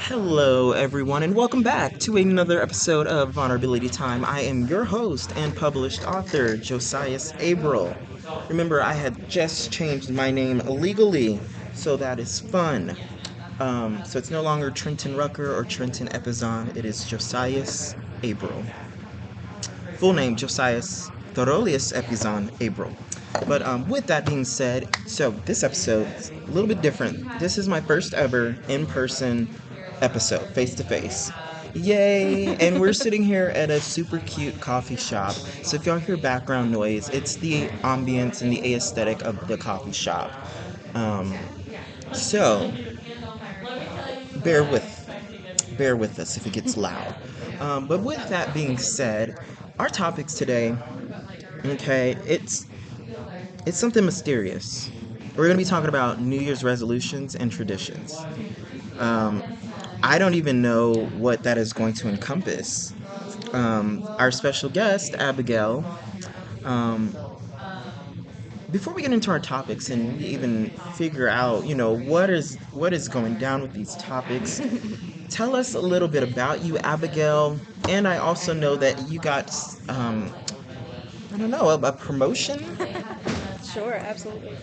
Hello, everyone, and welcome back to another episode of Vulnerability Time. I am your host and published author, Josias Abril. Remember, I had just changed my name illegally, so that is fun. So it's no longer Trenton Rucker or Trenton Epizon, it is Josias Abril. Full name, Josias Thorolius Epizon Abril. But with that being said, so this episode is a little bit different. This is my first ever in-person episode, face-to-face. Yay! And we're sitting here at a super cute coffee shop. So if y'all hear background noise, it's the ambience and the aesthetic of the coffee shop. So bear with us if it gets loud. But with that being said, our topics today, okay, it's something mysterious. We're going to be talking about New Year's resolutions and traditions. I don't even know what that is going to encompass. Our special guest, Abigail, before we get into our topics and even figure out, what is going down with these topics, tell us a little bit about you, Abigail. And I also know that you got, I don't know, a promotion? Sure, absolutely.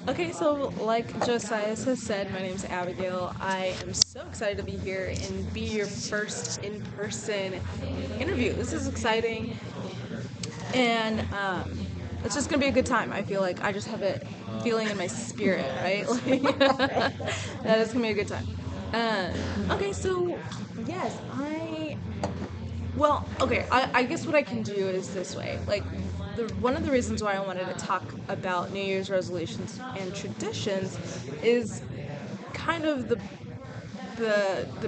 Okay, so like Josias has said, my name's Abigail. I am so excited to be here and be your first in-person interview. This is exciting, and it's just gonna be a good time. I feel like I just have a feeling in my spirit, right? Like that it's gonna be a good time. Okay, so yes, I guess what I can do is this way. Like, one of the reasons why I wanted to talk about New Year's resolutions and traditions is kind of the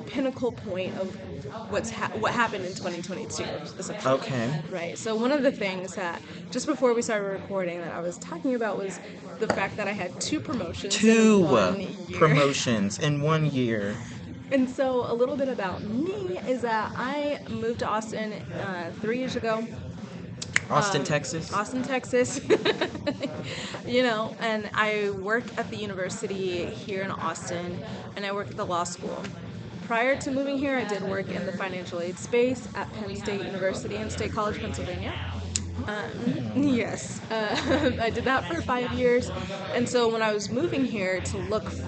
pinnacle point of what happened in 2022, essentially. Okay. Right. So one of the things that just before we started recording that I was talking about was the fact that I had two promotions in 1 year. Promotions in 1 year. And so a little bit about me is that I moved to Austin 3 years ago. Austin, Texas. Austin, Texas. And I work at the university here in Austin, and I work at the law school. Prior to moving here, I did work in the financial aid space at Penn State University in State College, Pennsylvania. Yes, I did that for 5 years, and so when I was moving here to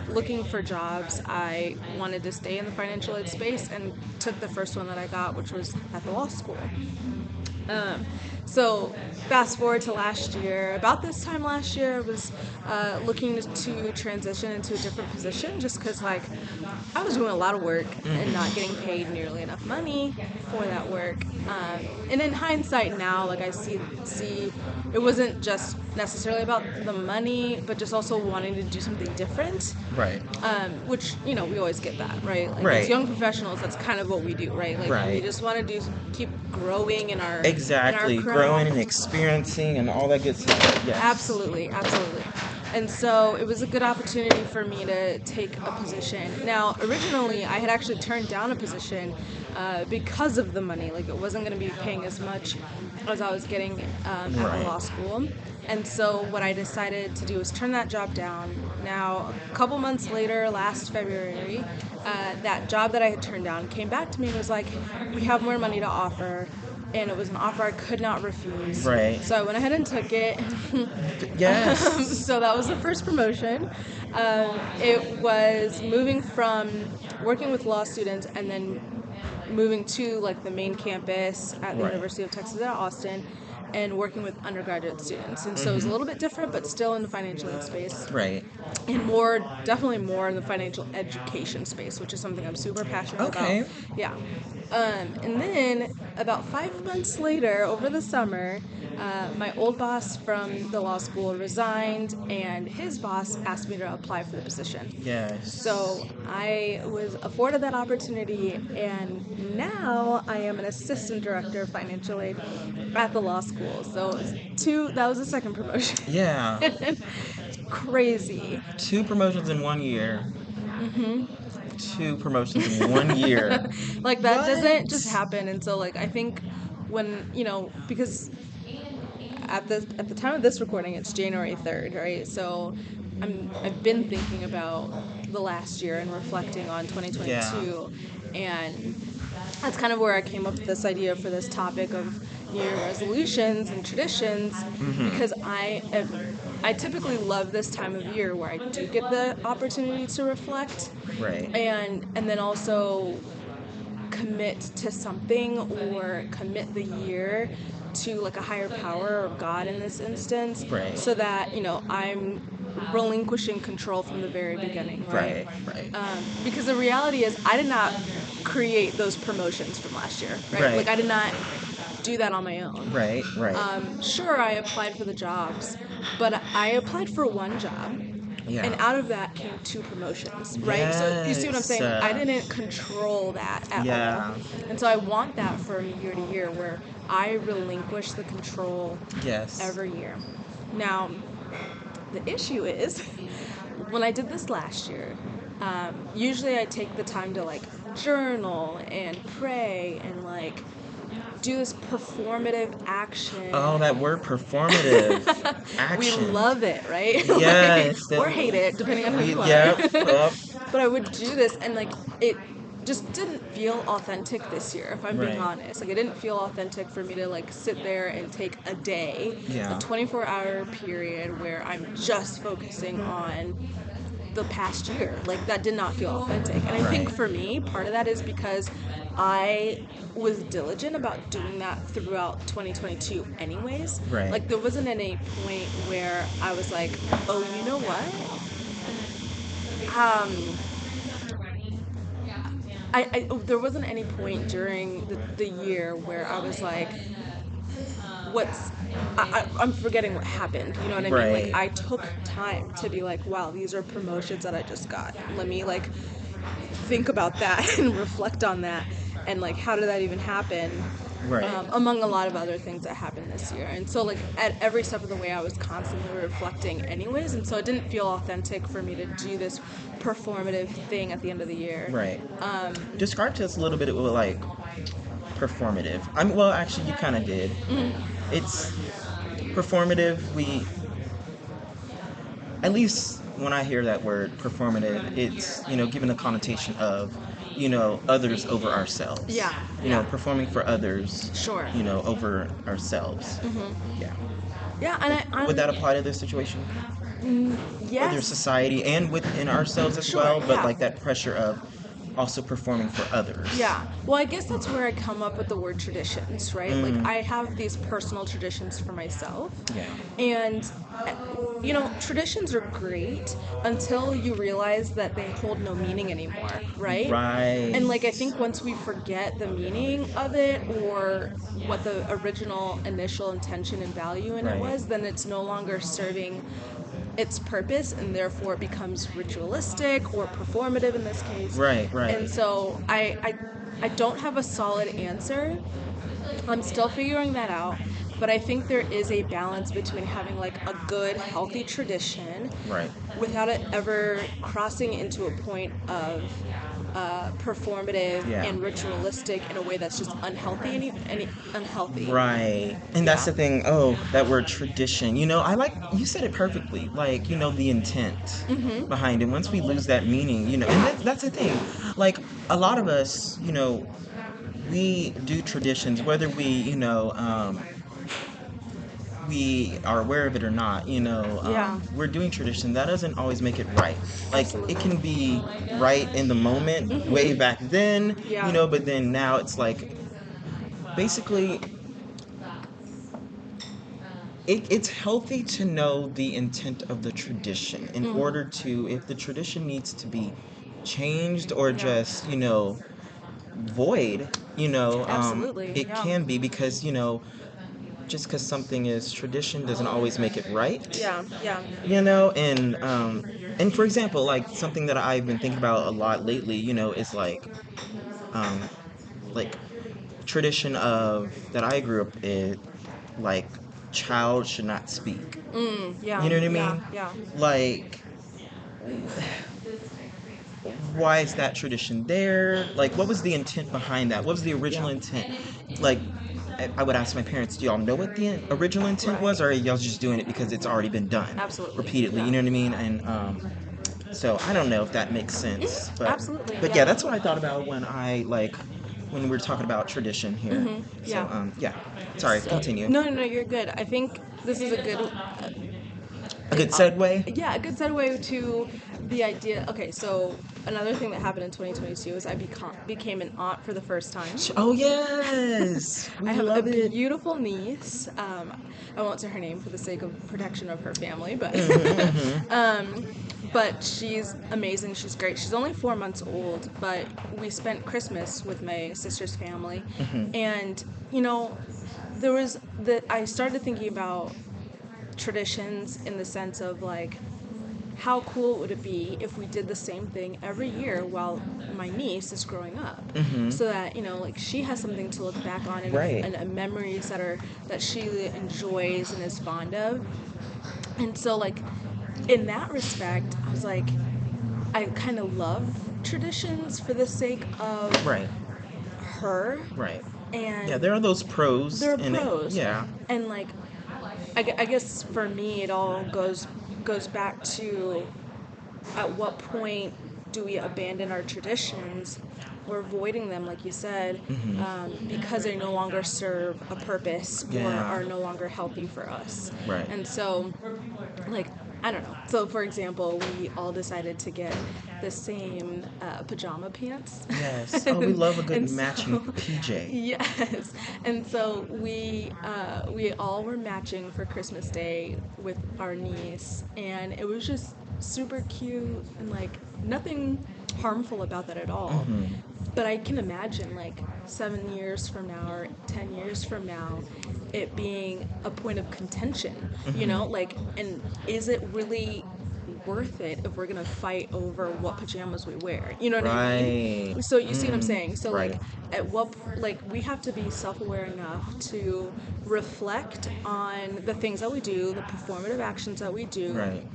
looking for jobs, I wanted to stay in the financial aid space and took the first one that I got, which was at the law school. So fast forward to last year. About this time last year, I was looking to transition into a different position just because, I was doing a lot of work and not getting paid nearly enough money for that work. And in hindsight now, I see it wasn't just necessarily about the money, but just also wanting to do something different. Right. Which, we always get that, right? Right. As young professionals, that's kind of what we do, right? Right. We just want to keep growing in our Exactly. in our Growing and experiencing and all that good stuff. Yes. Absolutely. And so it was a good opportunity for me to take a position. Now, originally, I had actually turned down a position because of the money. It wasn't going to be paying as much as I was getting at the law school. And so what I decided to do was turn that job down. Now, a couple months later, last February, that job that I had turned down came back to me and was like, we have more money to offer. And it was an offer I could not refuse. Right. So I went ahead and took it. Yes. So that was the first promotion. It was moving from working with law students and then moving to the main campus at the University of Texas at Austin and working with undergraduate students. And so it was a little bit different, but still in the financial aid space. Right. And definitely more in the financial education space, which is something I'm super passionate about. Yeah. And then about 5 months later, over the summer, my old boss from the law school resigned, and his boss asked me to apply for the position. Yes. So I was afforded that opportunity, and now I am an assistant director of financial aid at the law school. So that was the second promotion. Yeah. Crazy. 2 promotions in 1 year. 2 promotions in 1 year. That What? doesn't just happen. And so I think when, because at the time of this recording, it's January 3rd, right? So I've been thinking about the last year and reflecting on Yeah. 2022, and that's kind of where I came up with this idea for this topic of New Year resolutions and traditions, because I typically love this time of year where I do get the opportunity to reflect, Right. and then also commit to something, or commit the year to like a higher power or God in this instance, Right. so that I'm relinquishing control from the very beginning, right? Right. Right. Because the reality is, I did not create those promotions from last year, right? Right. Like, I did not do that on my own. Right. Right. Sure, I applied for the jobs, but I applied for one job, Yeah. and out of that came two promotions, right? So you see what I'm Yes. saying? I didn't control that at all. Yeah. And so I want that for me year to year, where I relinquish the control Yes. every year. Now, the issue is, when I did this last year, usually I take the time to like journal and pray and like do this performative action. Oh, that word performative We action. love it, right? Like, Yes. or hate it, depending on who you are. Yep. Yep. But I would do this, and like, it just didn't feel authentic this year, if I'm being Right. honest. Like, it didn't feel authentic for me to like sit there and take a day, a Yeah. 24-hour period where I'm just focusing on the past year. Like, that did not feel authentic. And I think Right. for me, part of that is because I was diligent about doing that throughout 2022 anyways. Right. Like, there wasn't any point where I was like, oh, you know what? Um, there wasn't any point during the year where I was like, what's I'm forgetting what happened. You know what I mean? Like, Right. I took time to be like, wow, these are promotions that I just got. Let me like think about that and reflect on that, and like, how did that even happen? Right. Among a lot of other things that happened this year. And so, like, at every step of the way, I was constantly reflecting anyways, and so it didn't feel authentic for me to do this performative thing at the end of the year. Right. Describe to us a little bit of like performative. Well, actually, you kind of did. It's performative. At least when I hear that word performative, it's given a connotation of others over ourselves. Yeah, yeah. Performing for others. Sure. Over ourselves. Yeah. Yeah, and Would that apply to this situation? Whether yes. society and within ourselves as Sure, well, but yeah. like that pressure of also performing for others. Yeah. Well, I guess that's where I come up with the word traditions, right? Like, I have these personal traditions for myself. Yeah. And, traditions are great until you realize that they hold no meaning anymore, right? Right. And, like, I think once we forget the meaning of it, or what the original initial intention and value in it Right. was, then it's no longer serving its purpose, and therefore it becomes ritualistic or performative in this case. Right, right. And so I don't have a solid answer. I'm still figuring that out, but I think there is a balance between having like a good, healthy tradition, Right. without it ever crossing into a point of performative Yeah. and ritualistic in a way that's just unhealthy, any unhealthy. Right. And that's the thing. Oh, that word tradition. I like you said it perfectly. Like, the intent behind it. Once we lose that meaning, and that's the thing. Like, a lot of us, we do traditions, whether we are aware of it or not, Yeah. we're doing tradition. That doesn't always make it right. Like, Absolutely. it can be right in the moment, way back then, Yeah. but then now it's like, basically, it's healthy to know the intent of the tradition in order to, if the tradition needs to be changed or just, void, Absolutely. it Yeah. can be, because, just because something is tradition doesn't always make it right. Yeah. Yeah. And for example, like something that I've been thinking about a lot lately, is um, like tradition of that I grew up in, like child should not speak. Yeah. You know what I Yeah. mean? Yeah. Like, why is that tradition there? Like, what was the intent behind that? What was the original intent? Like, I would ask my parents, do y'all know what the original intent was, or are y'all just doing it because it's already been done Absolutely. repeatedly? Yeah. You know what I mean? And so I don't know if that makes sense, Absolutely. but yeah, that's what I thought about when I like when we were talking about tradition here. So Yeah. yeah, sorry, So, continue. no, you're good. I think this is a good A good segue. yeah, a good segue to the idea. Okay, so another thing that happened in 2022 is I became an aunt for the first time. Oh yes, we I have a love it. beautiful niece. I won't say her name for the sake of protection of her family, but but she's amazing. She's great. She's only 4 months old, but we spent Christmas with my sister's family, and you know, there was I started thinking about traditions in the sense of like how cool would it be if we did the same thing every year while my niece is growing up, so that like she has something to look back on, and, Right. and memories that she enjoys and is fond of. And so like in that respect, I was like, I kind of love traditions for the sake of Right. her. Right. And Yeah, there are those pros there are in it. pros. Yeah. And like I guess for me it all goes back to at what point do we abandon our traditions or avoiding them, like you said, because they no longer serve a purpose or Yeah. are no longer healthy for us. Right. And so, like, I don't know. So, for example, we all decided to get the same pajama pants. Yes. Oh, we love a good And matching so, PJ. yes. And so we all were matching for Christmas Day with our niece, and it was just super cute and like nothing harmful about that at all. But I can imagine like 7 years from now or 10 years from now, it being a point of contention. Like, and is it really worth it if we're gonna fight over what pajamas we wear? You know what I Right. mean? So you see what I'm saying? So like, Right. at what like we have to be self-aware enough to reflect on the things that we do, the performative actions that we do, Right.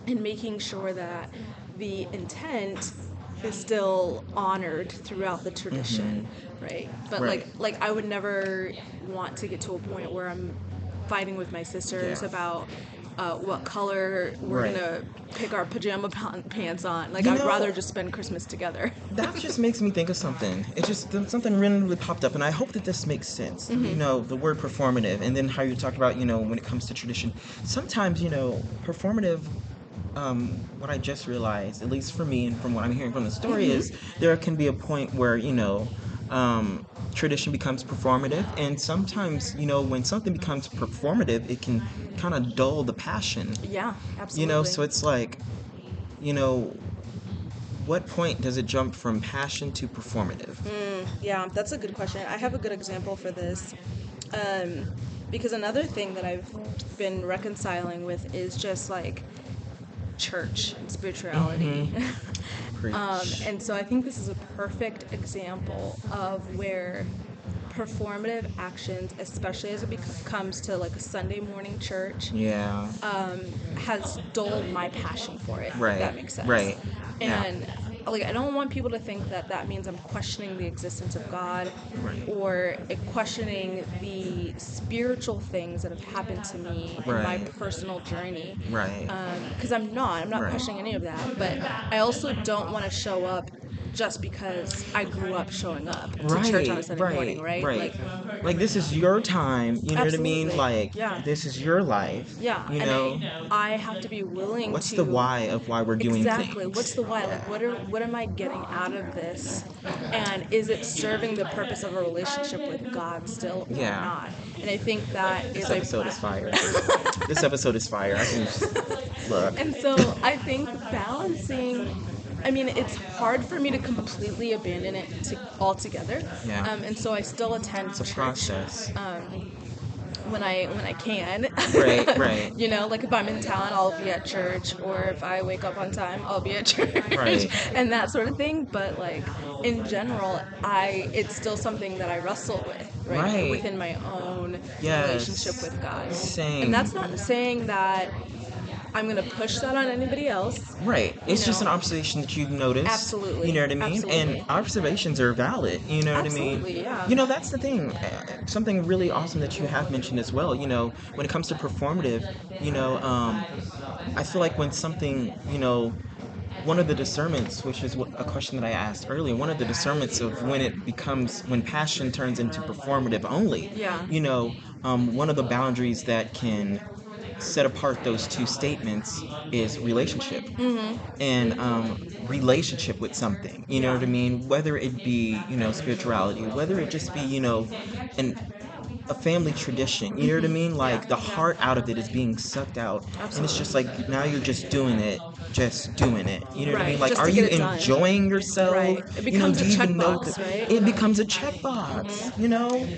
and making sure that the intent is still honored throughout the tradition, right? But Right. like I would never want to get to a point where I'm fighting with my sisters Yeah. about what color we're Right. gonna pick our pajama pants on. Like You I'd know, rather just spend Christmas together. that just makes me think of something. It just something randomly popped up, and I hope that this makes sense. You know, the word performative, and then how you talk about when it comes to tradition. Sometimes performative. What I just realized, at least for me, and from what I'm hearing from the story, is there can be a point where tradition becomes performative, and sometimes when something becomes performative, it can kind of dull the passion. Yeah, absolutely. So it's like you know what point does it jump from passion to performative? Yeah, that's a good question. I have a good example for this. Because another thing that I've been reconciling with is just like church and spirituality. Preach. And so I think this is a perfect example of where performative actions, especially as it comes to like a Sunday morning church, Yeah. has dulled my passion for it. If Right. that makes sense. Right. Yeah. And like I don't want people to think that that means I'm questioning the existence of God, Right. or questioning the spiritual things that have happened to me in my Right. personal journey. Right. Because I'm not Right. questioning any of that. But I also don't want to show up just because I grew up showing up to church on a Sunday morning, right? Like this is your time, you know what I mean? Absolutely. Like Yeah. this is your life. Yeah, You and know, I have to be willing what's to. the why of why we're doing Exactly. things? What's the why? Like, what am I getting out of this? And is it serving the purpose of a relationship with God still or Yeah. not? And I think that This is episode is fire. This episode is fire. I can just look. And so I think balancing. I mean, it's hard for me to completely abandon it altogether. Yeah. And so I still attend It's a church. process. When I can. Right, right. Like if I'm in town, I'll be at church, or if I wake up on time, I'll be at church, Right. and that sort of thing. But like in general, it's still something that I wrestle with, Right. within my own Yes. relationship with God. Same. And that's not saying that I'm gonna push that on anybody else. Right. You It's just an know, observation that you've noticed. You absolutely, know what I mean? And absolutely, observations are valid. You know what I mean? absolutely, yeah. You know, that's the thing. Something really awesome that you have mentioned as well. You know, when it comes to performative, you know, I feel like when something, one of the discernments, which is a question that I asked earlier, one of the discernments of when passion turns into performative only, Yeah. one of the boundaries that can set apart those two statements is relationship and relationship with something. You know Yeah. what I mean? Whether it be, spirituality, whether it just be, an a family tradition. You know what I mean? Yeah. Like the Yeah. heart out of it is being sucked out, and it's just Absolutely. like now you're just doing it. You know what I mean? Right. Like, Just are to get you it done. enjoying yourself? Right. It becomes Do a you even know checkbox, that right? it becomes a checkbox?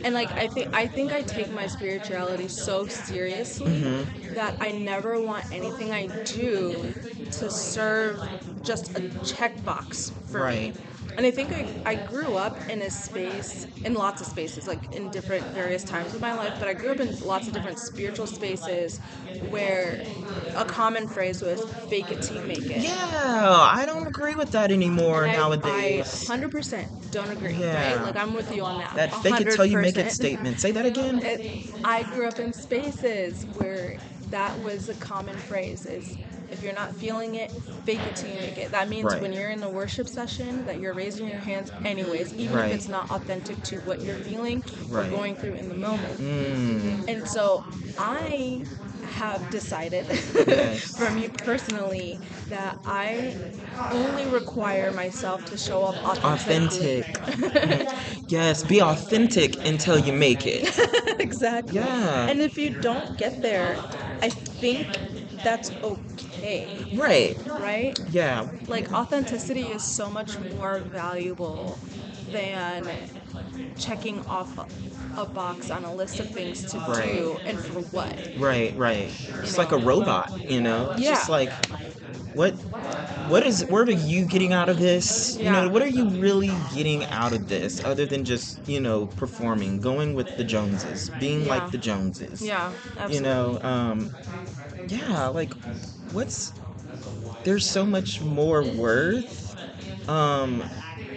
And like I think I take my spirituality so seriously Mm-hmm. that I never want anything I do to serve just a checkbox for me. Right. And I think I grew up in a space, in lots of spaces, like in different various times of my life, but I grew up in lots of different spiritual spaces where a common phrase was fake it till you make it. Yeah, I don't agree with that And anymore I nowadays. 100% don't agree, right? Yeah. Like I'm with you on that. That fake it till you make it 100%. statement. Say that again. I grew up in spaces where that was a common phrase is if you're not feeling it, fake it till you make it. That means Right. when you're in a worship session that you're raising your hands anyways, even if Right. it's not authentic to what you're feeling or Right. going through in the moment. Mm. And so I have decided for Yes. me personally that I only require myself to show up authentically. Authentic. Mhm. Yes, be authentic until you make it. Exactly. Yeah. And if you don't get there, I think that's okay, Right. right? Yeah. Like authenticity is so much more valuable than checking off a box on a list of things to Right. do and for what, Right, right. you Just like a know? robot, you know? It's Yeah. just like what what are you getting out of this? Yeah. What are you really getting out of this other than just, performing, going with the Joneses, being like Yeah. the Joneses? Yeah, You know, absolutely. yeah, like what's there's so much more worth um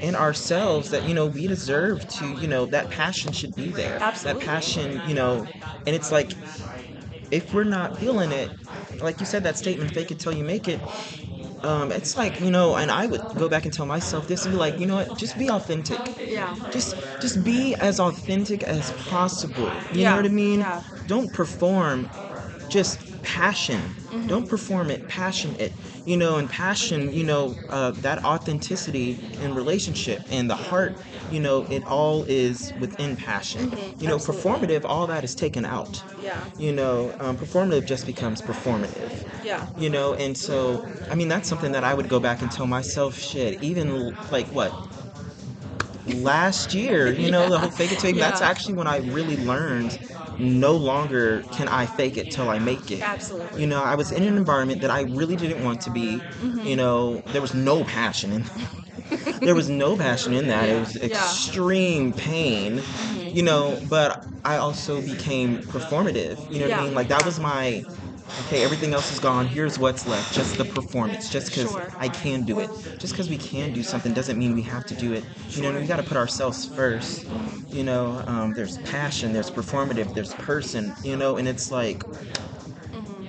in ourselves that we deserve to, that passion should be there. That Absolutely. passion, and it's like if we're not feeling it, like you said, that statement, fake it till you make it, it's like, and I would go back and tell myself this and be like, you know what, just be authentic. Yeah. Just be as authentic as possible. You know Yeah. what I mean? Yeah. Don't perform, just passion. Don't perform it, passion it. And passion, that authenticity in relationship and the heart, it all is within passion. Absolutely. Performative, all that is taken out. Yeah. Performative just becomes performative. Yeah. And so, I mean, that's something that I would go back and tell myself, shit, even like what? Last year, the whole Yeah. fake it till you, that's Yeah. actually when I really learned no longer can I fake it till I make it. Absolutely. I was in an environment that I really didn't want to be. There was no passion in there was no passion in that. It Yeah. was Yeah. extreme pain, but I also became performative. You know what I Yeah. mean? Like that was my okay, everything else is gone. Here's what's left. Just the performance. Just because Sure. I can do it. Just because we can do something doesn't mean we have to do it. Sure. We got to put ourselves first. There's passion, there's performative, there's person, and it's like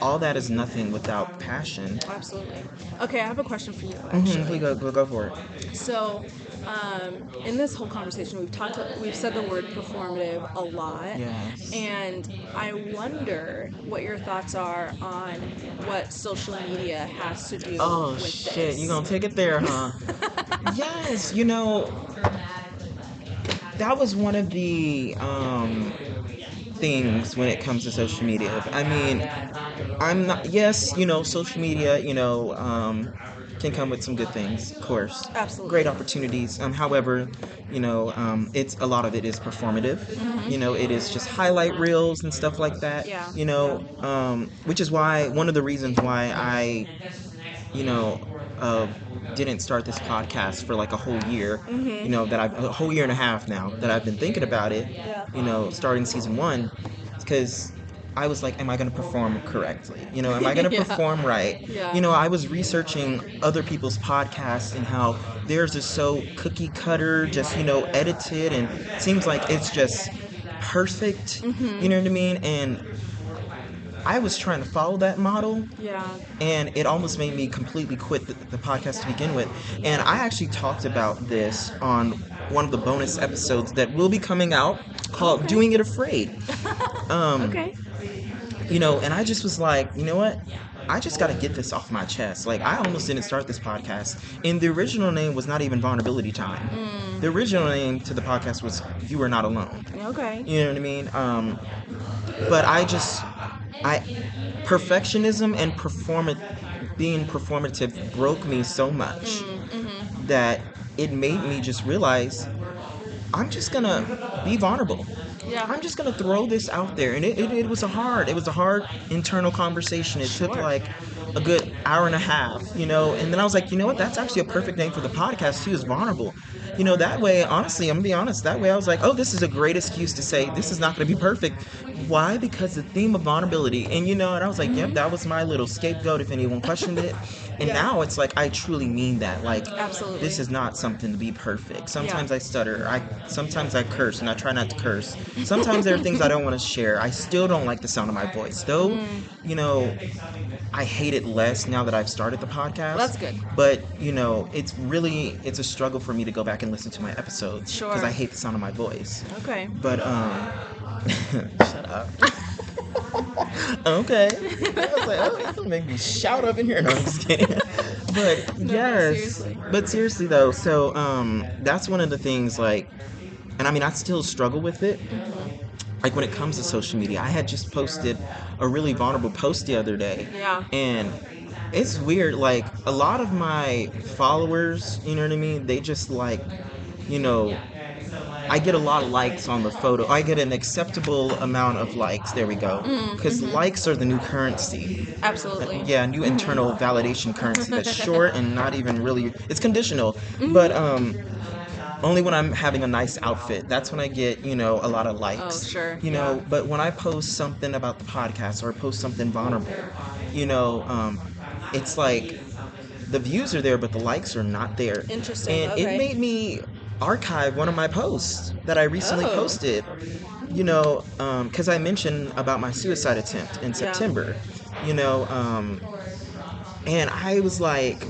all that is nothing without passion. Absolutely. Okay, I have a question for you We actually. go for it. So, in this whole conversation, we've said the word performative a lot, Yes. and I wonder what your thoughts are on what social media has to do Oh with shit, you this. gonna take it there, huh? Yes, that was one of the things when it comes to social media. I mean, I'm not. Yes, social media, can come with some good things, of course, great Absolutely. opportunities. However, it's a lot of it is performative. It is just highlight reels and stuff like that. Yeah. Yeah. Which is why one of the reasons why I you know, uh, didn't start this podcast for like a whole year, that I've a whole year and a half now that I've been thinking about it, Yeah. starting season one, because I was like, am I going to perform correctly? Am I going to Yeah. perform right? Yeah. I was researching other people's podcasts and how theirs is so cookie cutter, just, edited, and seems like it's just perfect. You know what I mean? And I was trying to follow that model, Yeah. and it almost made me completely quit the podcast to begin with. And I actually talked about this on one of the bonus episodes that will be coming out called Okay. Doing It Afraid. Um, Okay. and I just was like, you know what? I just got to get this off my chest. Like, I almost didn't start this podcast. And the original name was not even Vulnerability Time. The original name to the podcast was You Are Not Alone. Okay. You know what I mean? But I, perfectionism and being performative broke me so much that it made me just realize I'm just gonna be vulnerable. Yeah. I'm just gonna throw this out there, and it was a hard internal conversation. It took Sure. like a good hour and a half, and then I was like, you know what? That's actually a perfect name for the podcast too. Is vulnerable. That way, honestly, I'm gonna be honest. That way, I was like, oh, this is a great excuse to say this is not gonna be perfect. Why? Because the theme of vulnerability, and I was like, yep, that was my little scapegoat if anyone questioned it. And Yeah. now it's like I truly mean that. Like, Absolutely. this is not something to be perfect. Sometimes Yeah. I stutter. Sometimes I curse, and I try not to curse. Sometimes there are things I don't want to share. I still don't like the sound of my voice, though. I hate it less now that I've started the podcast. That's good. But it's a struggle for me to go back and listen to my episodes because Sure. I hate the sound of my voice. Okay. But shut up. Okay. I was like, oh, you're gonna make me shout up in here. No, I'm just kidding. But No, yes, seriously. but seriously though, so that's one of the things. Like, and I mean, I still struggle with it. Like when it comes to social media, I had just posted a really vulnerable post the other day, Yeah. and it's weird. Like a lot of my followers, you know what I mean? They just like, you know, I get a lot of likes on the photo. I get an acceptable amount of likes. There we go. Because likes are the new currency. Absolutely. Yeah, new internal validation currency that's short and not even really. It's conditional, but only when I'm having a nice outfit. That's when I get a lot of likes. Oh, sure. But when I post something about the podcast or post something vulnerable, it's like the views are there, but the likes are not there. Interesting. And Okay. it made me archive one of my posts that I recently Oh. posted. Because I mentioned about my suicide attempt in September. And I was like,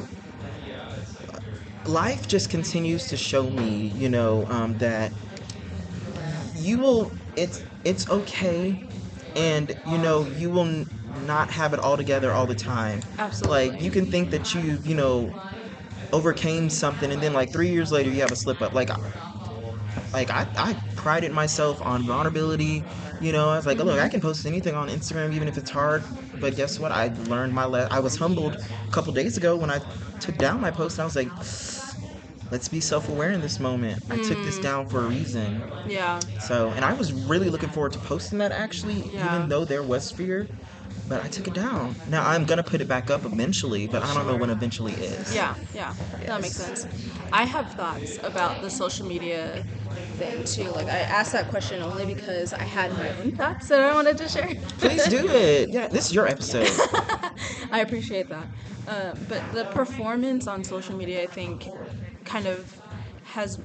life just continues to show me, that you will. It's okay, and you will not have it all together all the time. Absolutely. Like you can think that you overcame something, and then like 3 years later you have a slip up. I prided myself on vulnerability. I was like, look, I can post anything on Instagram, even if it's hard. But guess what? I learned I was humbled a couple days ago when I took down my post. And I was like, let's be self-aware in this moment. I took this down for a reason. Yeah. So, and I was really looking forward to posting that actually, Yeah. even though there was fear. But I took it down. Now I'm gonna put it back up eventually, but I don't know when eventually is. Yeah, yeah, that makes Yes. sense. I have thoughts about the social media thing too. Like I asked that question only because I had my own thoughts that I wanted to share. Please do it. Yeah, this is your episode. I appreciate that. But the performance on social media, I think, kind of has,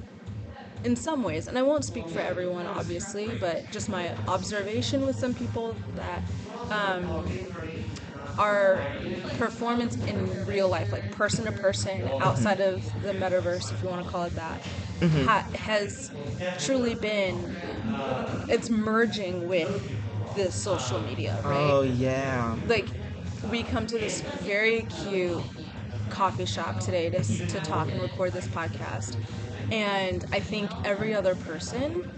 in some ways, and I won't speak for everyone, obviously, but just my observation with some people that our performance in real life, like person to person, outside of the metaverse, if you want to call it that, has truly been, it's merging with this social media, right? Oh yeah. Like, we come to this very cute coffee shop today to talk and record this podcast, and I think every other person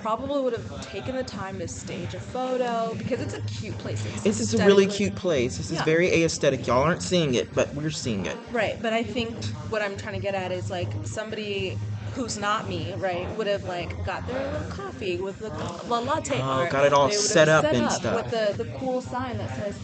probably would have taken the time to stage a photo because it's a cute place. This is a really aesthetically- cute place. This is Yeah. very aesthetic. Y'all aren't seeing it, but we're seeing it. Right, but I think what I'm trying to get at is like somebody who's not me, right, would have like got their little coffee with the latte art. got it all They would have set up and stuff. with the cool sign that says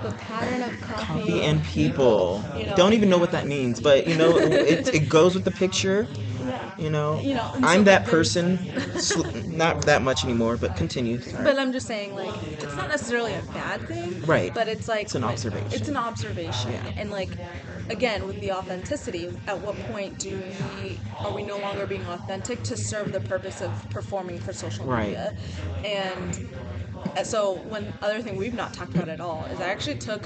the pattern of Coffee and people. You know? Don't even know what that means, but it goes with the picture. Yeah. And so I'm like that there's person. Not that much anymore, but continue. Sorry. but I'm just saying, like, it's not necessarily a bad thing, Right. but it's like It's an it's an observation. observation, Yeah. and like, again, with the authenticity, at what point are we no longer being authentic to serve the purpose of performing for social Right. media, and so one other thing we've not talked about at all is I actually took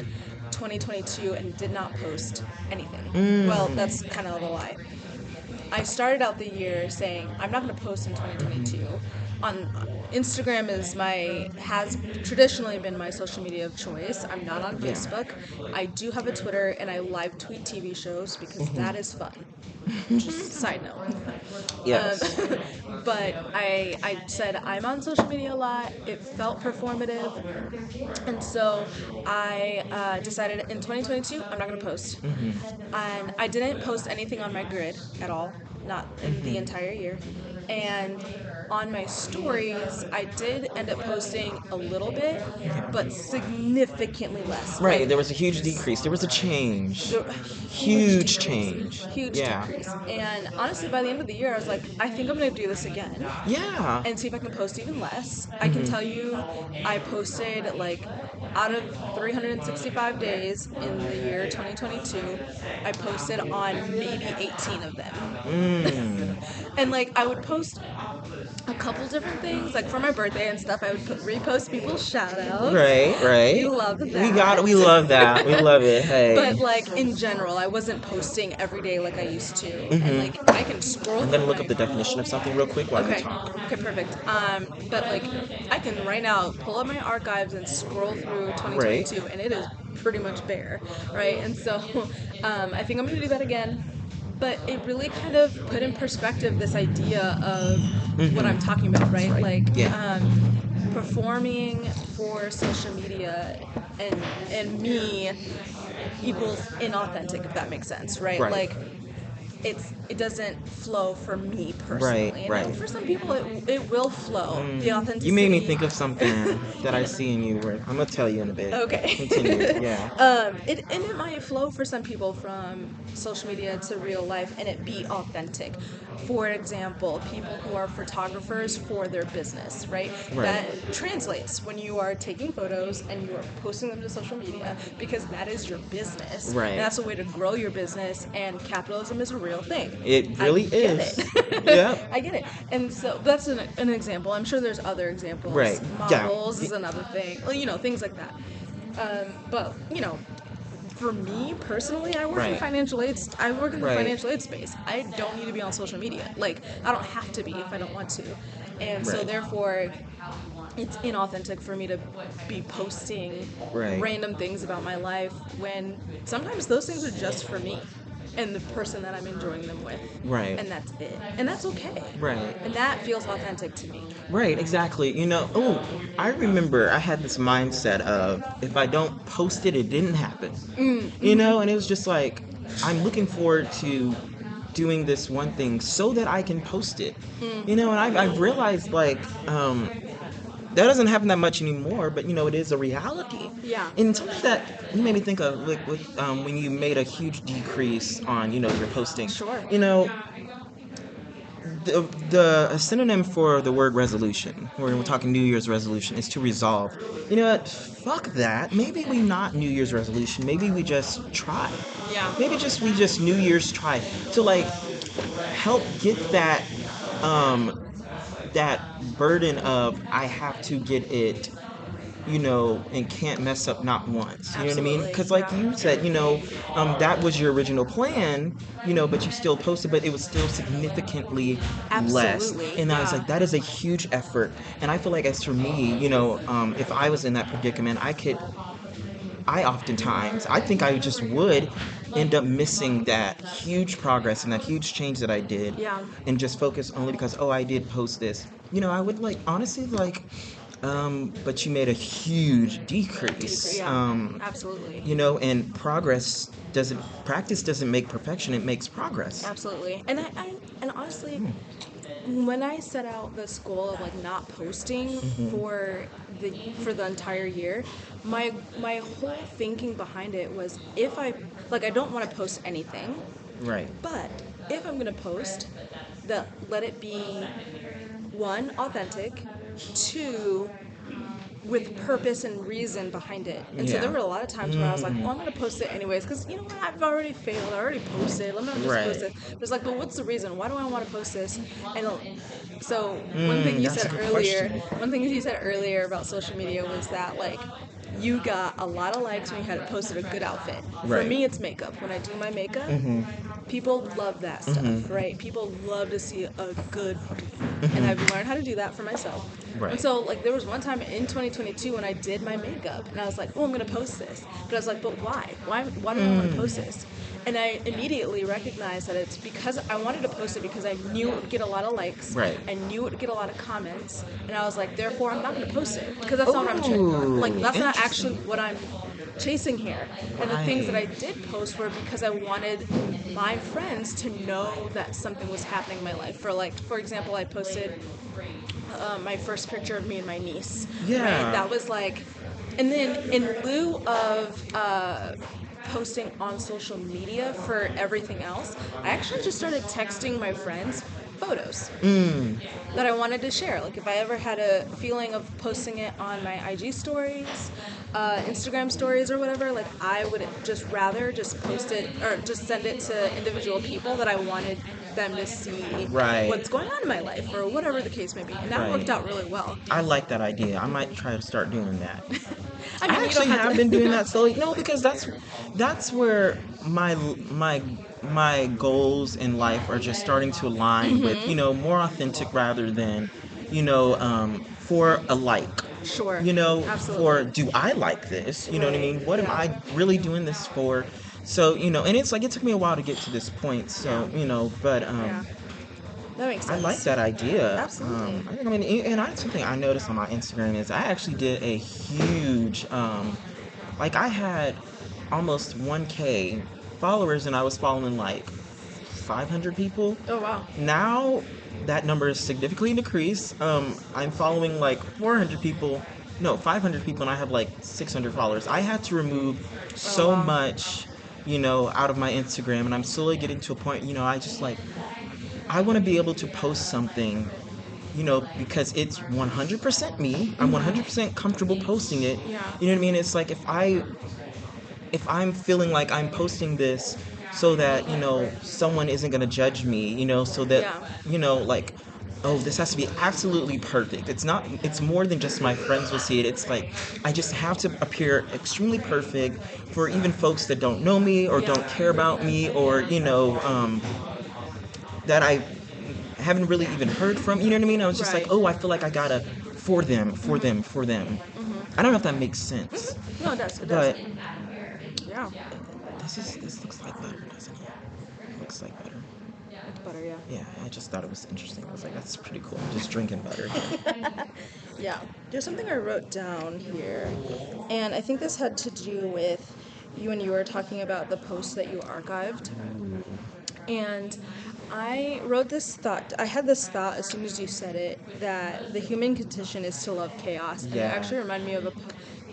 2022 and did not post anything. Well, that's kind of a lie. I started out the year saying I'm not going to post in 2022. On Instagram has traditionally been my social media of choice. I'm not on Yeah. Facebook. I do have a Twitter and I live tweet TV shows because that is fun. Just side note. um, Yes. but I said I'm on social media a lot. It felt performative, and so I decided in 2022 I'm not going to post. And I didn't post anything on my grid at all, not in the entire year. And on my stories, I did end up posting a little bit, but significantly less. Right. There was a huge decrease. There was a change. The Huge decrease, change. huge Yeah. decrease. And honestly, by the end of the year, I was like, I think I'm gonna do this again Yeah. and see if I can post even less. I can tell you, I posted like out of 365 days in the year 2022, I posted on maybe 18 of them. And like I would post a couple different things, like for my birthday and stuff. I would repost people's shout outs. Right. We Right. love We got it. We that. love that. We love it. Hey. But like in general, I wasn't posting every day like I used to, and like Mm-hmm. I can scroll I'm gonna through look up my. the definition of something real quick while you Okay. talk. Okay. Perfect. But like, I can right now pull up my archives and scroll through Right. 2022, and it is pretty much bare, right? And so, I think I'm gonna do that again. But it really kind of put in perspective this idea of what I'm talking about, That's right? right. Like, Yeah. performing for social media and me equals inauthentic, if that makes sense, right? Right. Like it doesn't flow for me Right. personally. And Right. for some people it will flow. The You made me authenticity. think of something that I see in you. Where I'm gonna tell you in a bit. Okay. Continue. Yeah. It might flow for some people from social media to real life and it be authentic. For example, people who are photographers for their business, right? Right. That translates when you are taking photos and you are posting them to social media because that is your business. Right. And that's a way to grow your business, and capitalism is a real thing. It I really get is. it. Yep. I get it. And so that's an example. I'm sure there's other examples. Right. Yeah. Models is another thing. Well, things like that. But for me personally, I work in Right. financial aid. I work in the Right. financial aid space. I don't need to be on social media. Like I don't have to be if I don't want to, and so Right. therefore, it's inauthentic for me to be posting Right. random things about my life when sometimes those things are just for me and the person that I'm enjoying them with. Right. And that's it. And that's okay. Right. And that feels authentic to me. Right, exactly. Oh, I remember I had this mindset of if I don't post it, it didn't happen. And it was just like, I'm looking forward to doing this one thing so that I can post it. And I've realized, like, that doesn't happen that much anymore, but it is a reality. Yeah. And something that you made me think of, like, when you made a huge decrease on, your posting. Sure. The synonym for the word resolution, when we're talking New Year's resolution, is to resolve. You know what? Fuck that. Maybe we not New Year's resolution. Maybe we just try. Yeah. Maybe we just New Year's try to like help get that burden of I have to get it, and can't mess up not once. You know what I mean? Absolutely, Because like yeah. you said, that was your original plan, but you still posted, but it was still significantly less. Absolutely, And I was yeah. like, that is a huge effort. And I feel like as for me, if I was in that predicament, I think I just would end up missing that huge progress and that huge change that I did. Yeah. And just focus only because, oh, I did post this. I would like, honestly, like, but you made a huge decrease. Yeah. Absolutely. And practice doesn't make perfection, it makes progress. Absolutely. And honestly, when I set out this goal of like not posting for the entire year, my whole thinking behind it was I don't want to post anything, Right. but if I'm gonna post, that let it be, one, authentic, two, with purpose and reason behind it. And so there Yeah. were a lot of times where I was like, well, I'm going to post it anyways because, you know what, I've already failed. I already posted. Let me just post Right. it. But it's like, but what's the reason? Why do I want to post this? And so one thing you That's a said good earlier, question. one thing you said earlier about social media was that, like, you got a lot of likes when you had posted a good outfit. For Right. me, it's makeup. When I do my makeup, people love that stuff, right? People love to see a good booty. And I've learned how to do that for myself. And Right. so, like, there was one time in 2022 when I did my makeup, and I was like, oh, I'm going to post this. But I was like, but why? Why do I want to post this? And I immediately recognized that it's because I wanted to post it because I knew it would get a lot of likes. Right. I knew it would get a lot of comments. And I was like, therefore, I'm not going to post it because that's not what like, Ooh, that's not actually interesting. what I'm chasing here. And the things that I Right. did post were because I wanted my friends to know that something was happening in my life. For example, I posted my first picture of me and my niece. Right? Yeah. That was like, and then in lieu of posting on social media for everything else, I actually just started texting my friends photos that I wanted to share. Like if I ever had a feeling of posting it on my IG stories, Instagram stories, or whatever, like I would just rather just post it or just send it to individual people that I wanted them to see Right. what's going on in my life or whatever the case may be. And that worked Right. out really well. I like that idea. I might try to start doing that. I I mean, you don't actually have have been doing to. that slowly. No, because that's where my goals in life are just starting to align with, more authentic rather than, for a like. Sure. For Absolutely. do I like this? You know what I Right. mean? What am Yeah. I really doing this for? So, and it's like it took me a while to get to this point. Yeah. So, but Yeah. That makes I like sense. that idea. Absolutely. I mean, and something I noticed on my Instagram is I actually did a huge, like I had almost 1K followers and I was following like 500 people. Oh, wow. Now that number is significantly decreased. I'm following like 400 people, no, 500 people, and I have like 600 followers. I had to remove Oh, so wow. much, out of my Instagram, and I'm slowly getting to a point, I just like I want to be able to post something, because it's 100% me. I'm 100% comfortable posting it. Yeah. You know what I mean? It's like if I'm feeling like I'm posting this so that, someone isn't going to judge me, so that, Yeah. like, oh, this has to be absolutely perfect. It's more than just my friends will see it. It's like I just have to appear extremely perfect for even folks that don't know me or Yeah. don't care about me or, that I haven't really even heard from. You know what I mean? I was just like, Right. oh, I feel like I gotta for them, for them, for them. I don't know if that makes sense, No, it does. It does. but Yeah. this looks like butter, doesn't it? It looks like butter. It's butter, yeah. Yeah, I just thought it was interesting. I was like, that's pretty cool. I'm just drinking butter. Yeah. There's something I wrote down here, and I think this had to do with you when you were talking about the post that you archived. And I wrote this thought. I had this thought as soon as you said it that the human condition is to love chaos, and it Yeah. actually reminded me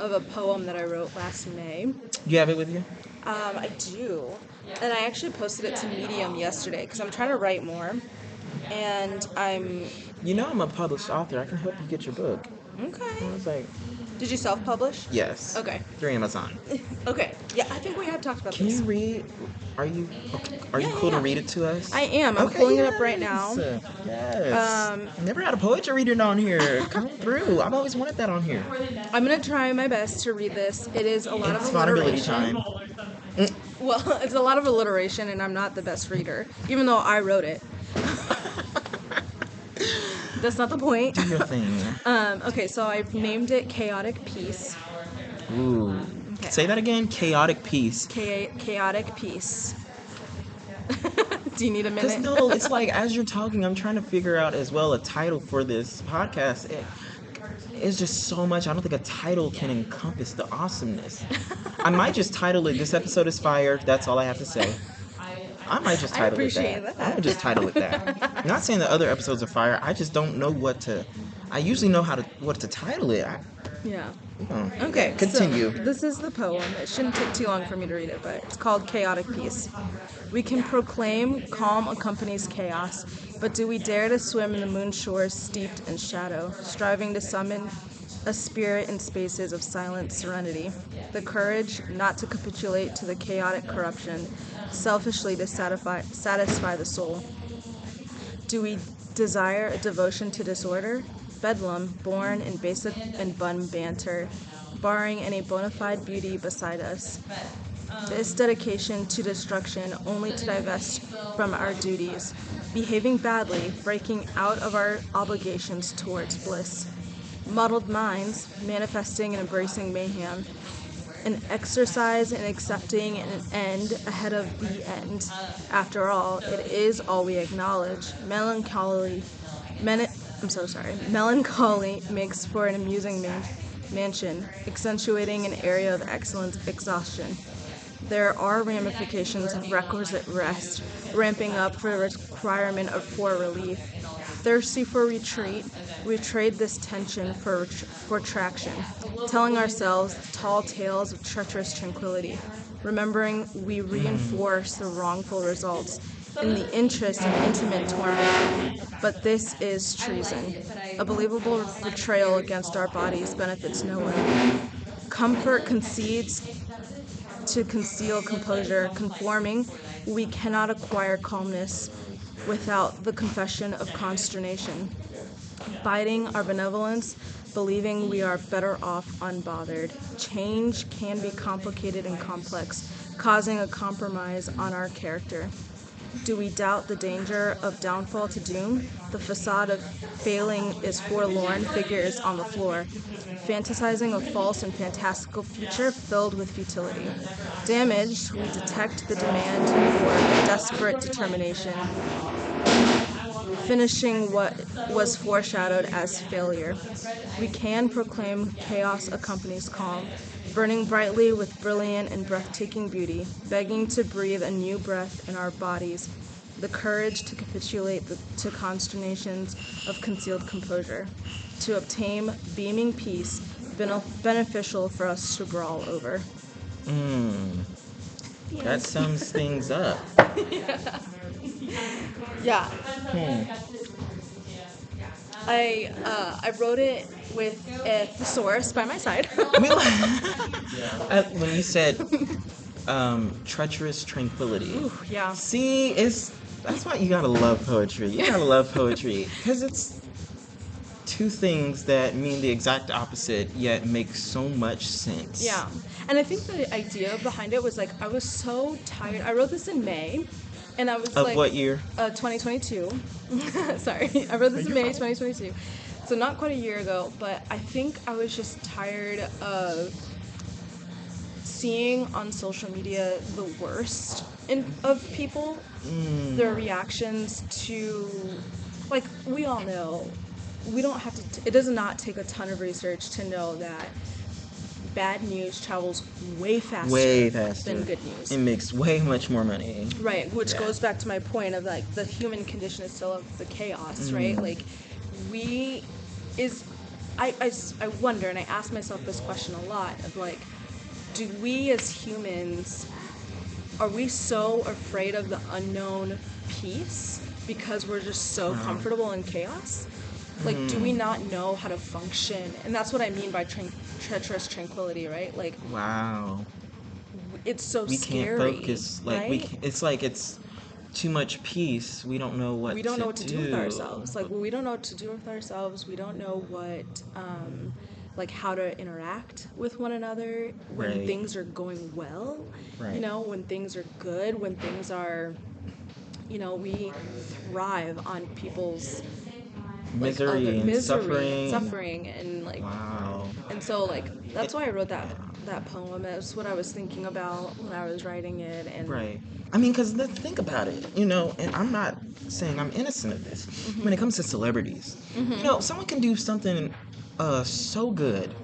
of a poem that I wrote last May. You have it with you? I do, and I actually posted it to Medium yesterday because I'm trying to write more, and I'm I'm a published author. I can help you get your book. I okay. was like, Did you self-publish? yes. Okay. Through Amazon. Okay. Yeah, I think we have talked about Can this. you read? Are you okay? Are you Yeah, cool to yeah, read yeah. it to us? I am. I'm Okay, pulling it up right yes. now. Yes. Never had a poetry reader on here. Come through. I've always wanted that on here. I'm gonna try my best to read this. It is a lot of It's vulnerability alliteration. time. Well, it's a lot of alliteration, and I'm not the best reader, even though I wrote it. That's not the point. Do your thing. Okay, so I've named it Chaotic Peace. Ooh. Okay. Say that again. Chaotic peace. Chaotic Peace. Do you need a Because minute? no, it's like as you're talking, I'm trying to figure out as well a title for this podcast. It's just so much. I don't think a title can encompass the awesomeness. I might just title it, "This episode is fire." That's all I have to say. I might just I title it appreciate that. I'm gonna that. just title it that. Not saying the other episodes are fire. I just don't know what to. I usually know what to title it. Yeah. Oh, yeah, Okay, so continue. this is the poem. It shouldn't take too long for me to read it, but it's called Chaotic Peace. We can proclaim calm accompanies chaos, but do we dare to swim in the moon shores steeped in shadow, striving to summon a spirit in spaces of silent serenity? The courage not to capitulate to the chaotic corruption, selfishly to satisfy the soul. Do we desire a devotion to disorder? Bedlam, born in basic and bun banter, barring any bona fide beauty beside us. This dedication to destruction only to divest from our duties, behaving badly, breaking out of our obligations towards bliss. Muddled minds, manifesting and embracing mayhem, an exercise in accepting an end ahead of the end. After all, it is all we acknowledge. Men- I'm so sorry. Melancholy makes for an amusing mansion, accentuating an area of excellent exhaustion. There are ramifications of requisite rest, ramping up for the requirement of for relief. Thirsty for retreat, we trade this tension for traction, telling ourselves tall tales of treacherous tranquility, remembering we reinforce the wrongful results in the interest of intimate torment. But this is treason. A believable betrayal against our bodies benefits no one. Comfort concedes to conceal composure, conforming, we cannot acquire calmness without the confession of consternation. Biding our benevolence, believing we are better off unbothered. Change can be complicated and complex, causing a compromise on our character. Do we doubt the danger of downfall to doom? The facade of failing is forlorn figures on the floor, fantasizing a false and fantastical future filled with futility. Damaged, we detect the demand for desperate determination, finishing what was foreshadowed as failure. We can proclaim chaos accompanies calm, burning brightly with brilliant and breathtaking beauty, begging to breathe a new breath in our bodies, the courage to capitulate to consternations of concealed composure, to obtain beaming peace beneficial for us to brawl over. That sums things up. Yeah, Hmm. I wrote it with a thesaurus by my side. When you said treacherous tranquility, Ooh, yeah. see, it's that's why you gotta love poetry. You gotta love poetry because it's two things that mean the exact opposite yet make so much sense. Yeah. And I think the idea behind it was like I was so tired. I wrote this in May and I was Of like what year? 2022. Sorry. I wrote this in You're May fine. 2022. So not quite a year ago, but I think I was just tired of seeing on social media the worst of people, their reactions to, like, we all know, we don't have to, it does not take a ton of research to know that bad news travels Way faster. than good news. It makes way much more money. Right, which Yeah. goes back to my point of like the human condition is still of the chaos, right? Like we is I wonder and I ask myself this question a lot of like, do we as humans, are we so afraid of the unknown peace because we're just so comfortable in chaos? Like, do we not know how to function? And that's what I mean by treacherous tranquility, right? Like, Wow. it's so We can't scary, focus. right? It's like it's too much peace. We don't know what We don't to know what to do with do. ourselves. Like, we don't know what to do with ourselves. We don't know what, like, how to interact with one another when Right. things are going well. Right. You know, when things are good, when things are, you know, we thrive on people's like Misery other and misery, suffering. and like, Wow. and so like that's why I wrote that poem. That's what I was thinking about when I was writing it, and Right. I mean, because let's think about it, you know, and I'm not saying I'm innocent of this. When it comes to celebrities, you know, someone can do something so good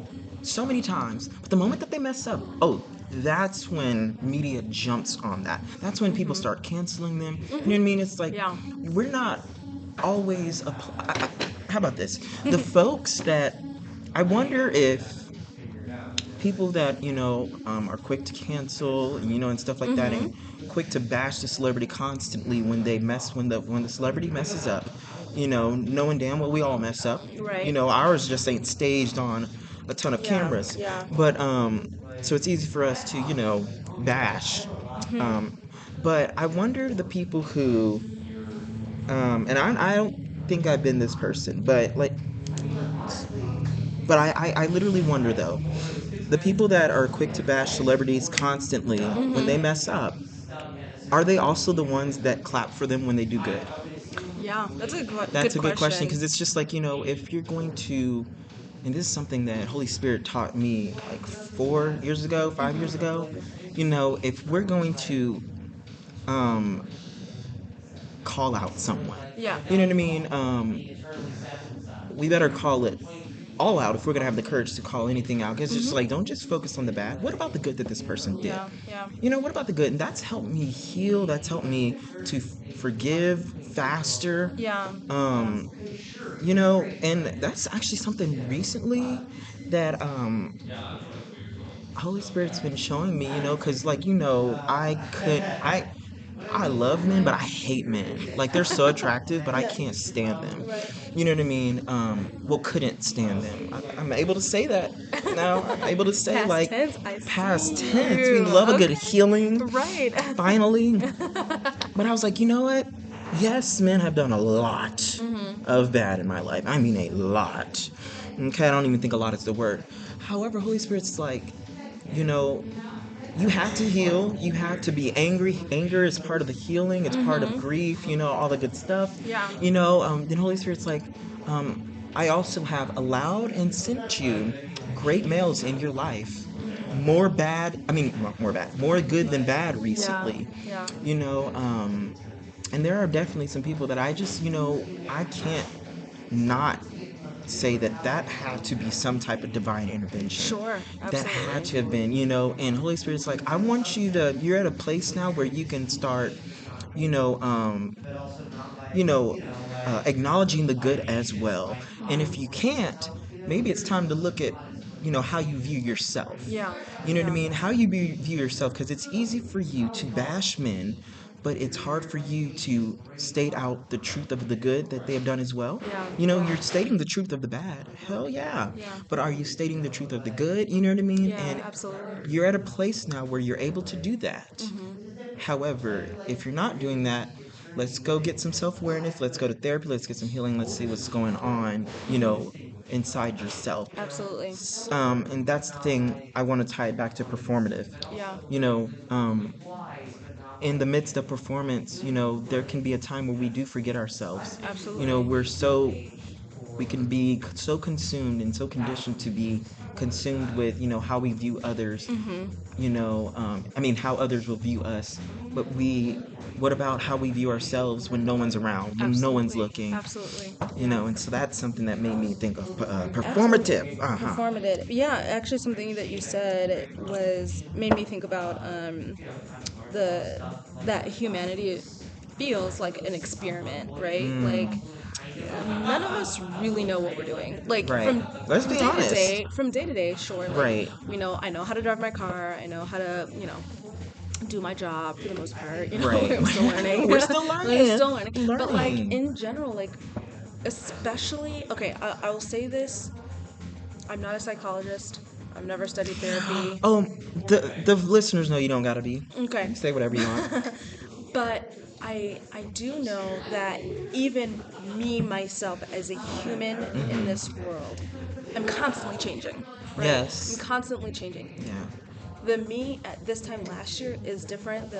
so many times, but the moment that they mess up, oh, that's when media jumps on that. That's when people start canceling them. You know what I mean? It's like, Yeah. we're not always, how about this? The folks that, I wonder if people that are quick to cancel, and stuff like that, and quick to bash the celebrity constantly when the celebrity messes up, knowing damn well we all mess up. Right. Ours just ain't staged on a ton of Yeah. cameras, Yeah. but so it's easy for us to bash. Um, but I wonder the people who, and I don't think I've been this person, but I literally wonder though, the people that are quick to bash celebrities constantly when they mess up, are they also the ones that clap for them when they do good? Yeah. That's a That's good a good question, question. because it's just like, if you're going to, and this is something that Holy Spirit taught me like 4 years ago, 5 years ago, if we're going to um, call out someone, Yeah. you know what I mean? We better call it all out if we're gonna have the courage to call anything out. Because it's just like, don't just focus on the bad. What about the good that this person did? Yeah. Yeah. What about the good? And that's helped me heal. That's helped me to forgive faster. Yeah. Yeah. Um, and that's actually something recently that Holy Spirit's been showing me. Because like I love men, but I hate men. Like they're so attractive, but I Yeah. can't stand them. Right. You know what I mean? Well, couldn't stand them. I'm able to say that now. I'm able to say Past like tense. I past see tense. We you. love a good Okay. healing. Right. Finally. But I was like, you know what? Yes, men have done a lot of bad in my life. I mean, a lot. Okay, I don't even think a lot is the word. However, Holy Spirit's like, you know, you have to heal. You have to be angry. Anger is part of the healing. It's part of grief. All the good stuff. Yeah. Then Holy Spirit's like, I also have allowed and sent you great males in your life. More bad. I mean, more bad. More good than bad Yeah. recently. Yeah. You know, um, and there are definitely some people that I just, I can't not say that had to be some type of divine intervention. Sure. That had Absolutely. to have been, and Holy Spirit's like, I want you're at a place now where you can start, you know, um, you know, acknowledging the good as well. And if you can't, maybe it's time to look at, how you view yourself. Yeah. You know what I Yeah. mean? How you view yourself, because it's easy for you to bash men, but it's hard for you to state out the truth of the good that they have done as well. Yeah. You're stating the truth of the bad. Hell yeah. Yeah. But are you stating the truth of the good? You know what I mean? Yeah. And Absolutely. you're at a place now where you're able to do that. However, if you're not doing that, let's go get some self awareness. Let's go to therapy. Let's get some healing. Let's see what's going on, inside yourself. Absolutely. And that's the thing. I want to tie it back to performative. Yeah. You know, um, in the midst of performance, there can be a time where we do forget ourselves. Absolutely. We can be so consumed and so conditioned to be consumed with how we view others, I mean how others will view us, but what about how we view ourselves when no one's around, when no one's Absolutely. looking, Absolutely. Yeah. and so that's something that made me think of performative. Absolutely. Uh-huh. Performative. Yeah, actually something that you said was made me think about the that humanity feels like an experiment, right? Like none of us really know what we're doing. Like Right. Let's from be day to honest. day, sure. Like Right. I know how to drive my car. I know how to do my job for the most part. Right. I'm still learning. We're still I'm learning. still learning. But like Learning. in general, like especially okay, I will say this. I'm not a psychologist. I've never studied therapy. Oh, the listeners know you don't gotta be. Okay. Say whatever you want. But I do know that even me myself as a human in this world, I'm constantly changing. Right? I'm Yes. constantly changing. Yeah. The me at this time last year is different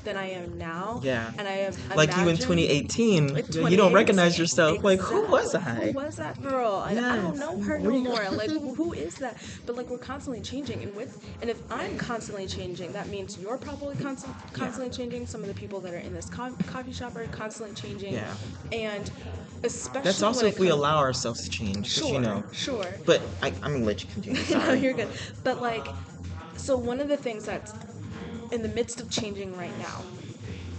than I am now. Yeah. And I have Like you in imagined 2018, like you don't recognize 2018. yourself. Like, who was Exactly. Who I? was that girl? And I don't Yes. know her What no do you? more. Like who is that? But like we're constantly changing and if I'm constantly changing, that means you're probably constantly changing. Some of the people that are in this coffee shop are constantly changing. Yeah. And especially That's when also it if we comes allow ourselves to change, 'cause, sure. But I'm gonna let you continue. No, Sorry. you're good. But like so one of the things that's in the midst of changing right now.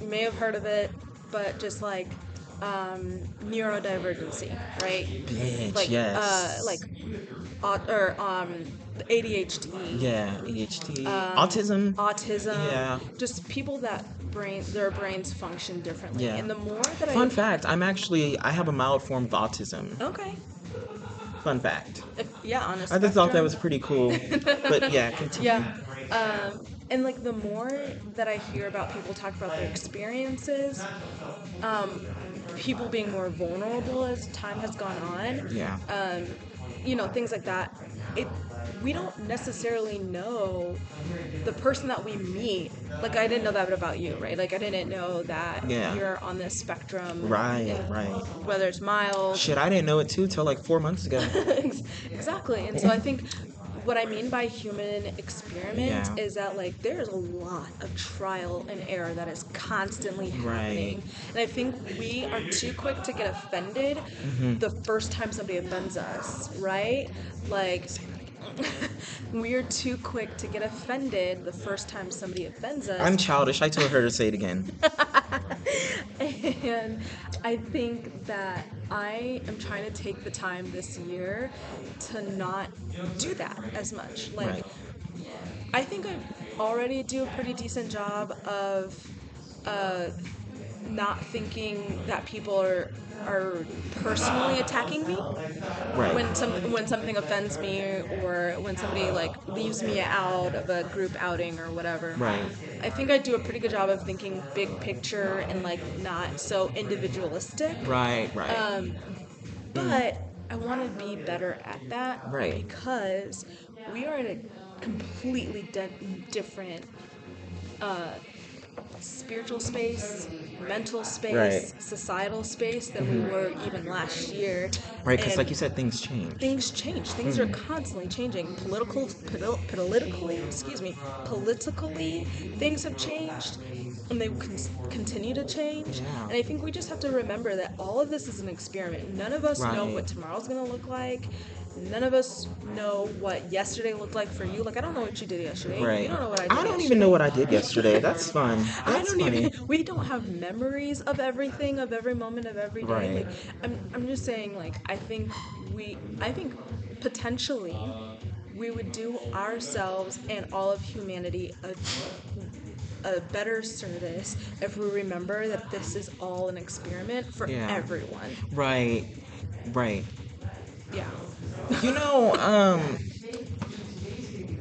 You may have heard of it, but just like neurodivergency, right? Bitch. Like Yes. or ADHD, Yeah, ADHD, autism. autism, Yeah, just people that their brains function differently. yeah. And the more that Fun fact: I have a mild form of autism. okay, Fun fact. yeah, on a I just thought that spectrum. was pretty cool. But yeah, continue. Yeah. And like the more that I hear about people talk about their experiences, people being more vulnerable as time has gone on, Yeah. things like that. It we don't necessarily know the person that we meet. Like I didn't know that about you, right? Like I didn't know that Yeah. you're on this spectrum, Right, and right. whether it's mild. Shit, I didn't know it too till like 4 months ago. Exactly. And so I think what I mean by human experiment Yeah. is that like there's a lot of trial and error that is constantly Right. happening. And I think we are too quick to get offended the first time somebody offends us, right? Like we are too quick to get offended the first time somebody offends I'm us. childish. I told her to say it again. And I think that I am trying to take the time this year to not do that as much. Like, Right. I think I already do a pretty decent job of not thinking that people are personally attacking me Right. when something offends me or when somebody like leaves me out of a group outing or whatever. Right. I think I do a pretty good job of thinking big picture and like not so individualistic. Right, right. But I want to be better at that Right. because we are in a completely different spiritual space, mental Right. space, societal space than we were even last year. Right, because like And you said, things change. things change. Things are constantly changing. Politically, things have changed, and they continue to change. Yeah. And I think we just have to remember that all of this is an experiment. None of us know Right. what tomorrow's gonna look like. None of us know what yesterday looked like for you. Like I don't know what you did yesterday. You Right. don't know what I did I don't yesterday. even know what I did yesterday. That's fun. I That's don't funny. even. We don't have memories of everything, of every moment of every day. Right. Like, I'm just saying. Like, I think potentially, we would do ourselves and all of humanity a better service if we remember that this is all an experiment for Yeah. everyone. Right. Right. Yeah. You know,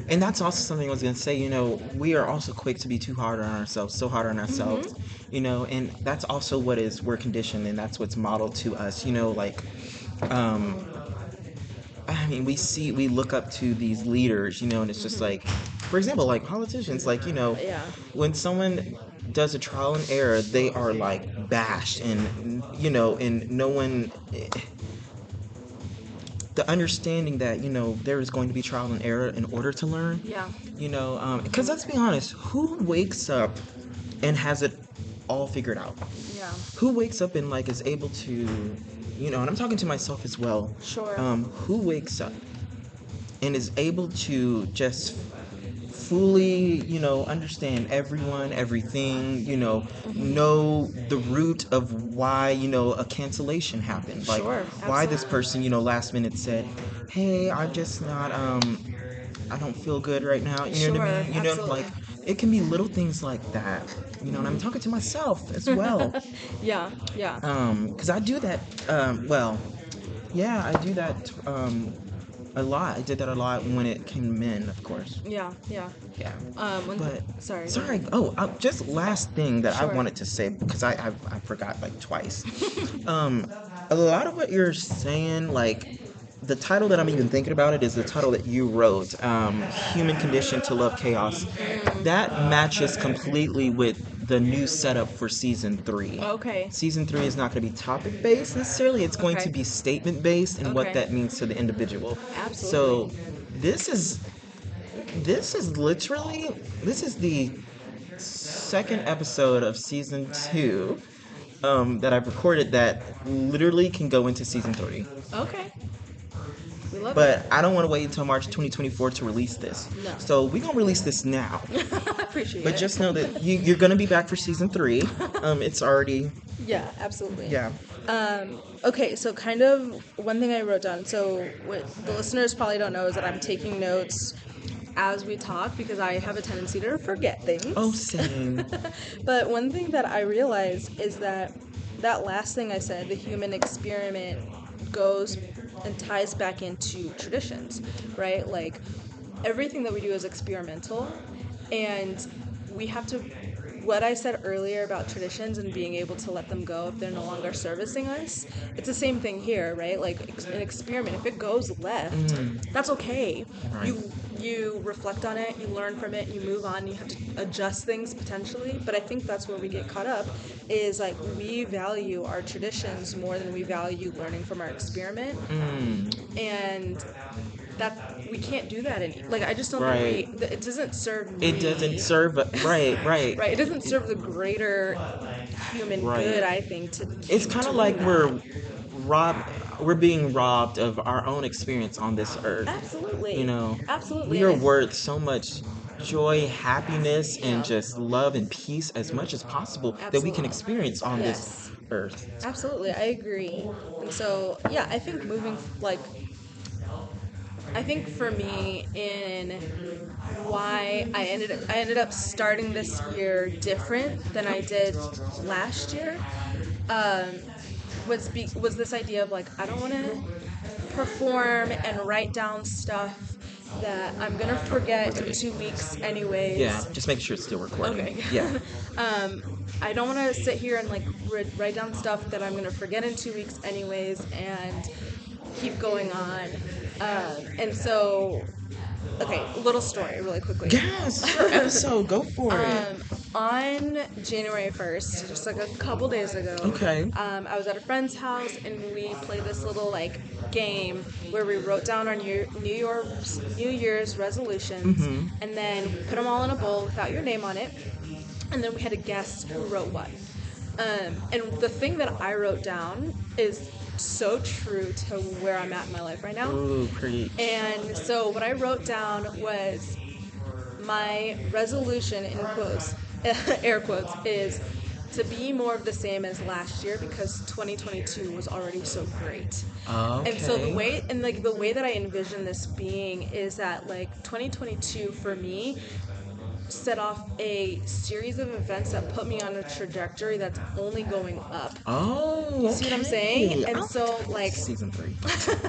and that's also something I was gonna say. We are also quick to be too hard on ourselves, so hard on ourselves. And that's also we're conditioned, and that's what's modeled to us. Um, I mean, we look up to these leaders, and it's just like, for example, like politicians, like, Yeah. when someone does a trial and error, they are like bashed, and no one, the understanding that, there is going to be trial and error in order to learn, Yeah. because let's be honest, who wakes up and has it all figured out? Yeah. Who wakes up and like is able to, and I'm talking to myself as well. Sure. Who wakes up and is able to just fully, understand everyone, everything, know the root of why, a cancellation happened. Like Sure. why this Absolutely. person, last minute said, hey, I'm just not, I don't feel good right now. You know what I Sure. mean? Absolutely. Like it can be little things like that, and I'm talking to myself as well. Yeah. Yeah. Because I do that, well, yeah, I do that, a lot. I did that a lot when it came to men, of course. Yeah. Yeah. Yeah. When, But sorry. sorry. Oh, just last thing that I Sure. wanted to say because I forgot like twice. um, a lot of what you're saying, like the title that I'm even thinking about it is the title that you wrote, "Human Condition to Love Chaos." That matches completely with the new setup for season 3. Okay. Season 3 is not going to be topic based necessarily. It's going to Okay. be statement based and what Okay. that means to the individual. So Absolutely. this is this is the second episode of season 2, that I've recorded that literally can go into season 3. Okay. We love But I don't want to wait until March 2024 to release this. No. So we're gonna release this now. it. I appreciate But it. just know that you're gonna be back for season 3. It's already Yeah, absolutely. Yeah. Okay, so kind of one thing I wrote down. So what the listeners probably don't know is that I'm taking notes as we talk because I have a tendency to forget Oh, things. same. But one thing that I realized is that that last thing I said, the human experiment, goes and ties back into traditions, right? Like everything that we do is experimental, and we have to, what I said earlier about traditions and being able to let them go if they're no longer servicing us, it's the same thing here, right? Like an experiment, if it goes left, that's okay. Right. You reflect on it, you learn from it, you move on, you have to adjust things potentially. But I think that's where we get caught up, is like we value our traditions more than we value learning from our experiment. And that we can't do that any, like I just don't think Right. it doesn't serve It doesn't me. serve. Right. Right. Right, it doesn't serve the greater human Right. good, I think, to It's keep kind of doing like that. we're being robbed of our own experience on this earth. You Absolutely, know, absolutely. we And are it, worth so much joy, happiness, and yeah, just love and peace as much as possible that we can absolutely. experience on this Yes, earth. absolutely, I agree. And so yeah, I think like I think for me, in why I ended up starting this year different than I did last year, um, was this idea of like I don't want to perform and write down stuff that I'm gonna forget in Right. 2 weeks Yeah, anyways. just make sure it's still recording. Okay. Yeah. I don't want to sit here and like write down stuff that I'm gonna forget in 2 weeks anyways, and keep going on. And so, okay, little story really quickly. Yes, your episode. Go for it. On January 1st, just like a couple days ago, Okay. I was at a friend's house and we played this little like game where we wrote down our New Year's resolutions and then put them all in a bowl without your name on it, and then we had to guess who wrote what. And the thing that I wrote down is so true to where I'm at in my life right now. Ooh, preach. And so what I wrote down was my resolution in quotes, air quotes, is to be more of the same as last year because 2022 was already so great. And so Okay. the way that I envision this being is that like 2022 for me set off a series of events that put me on a trajectory that's only going up. Oh, You see what I'm saying? okay. And Oh, so this like is season 3.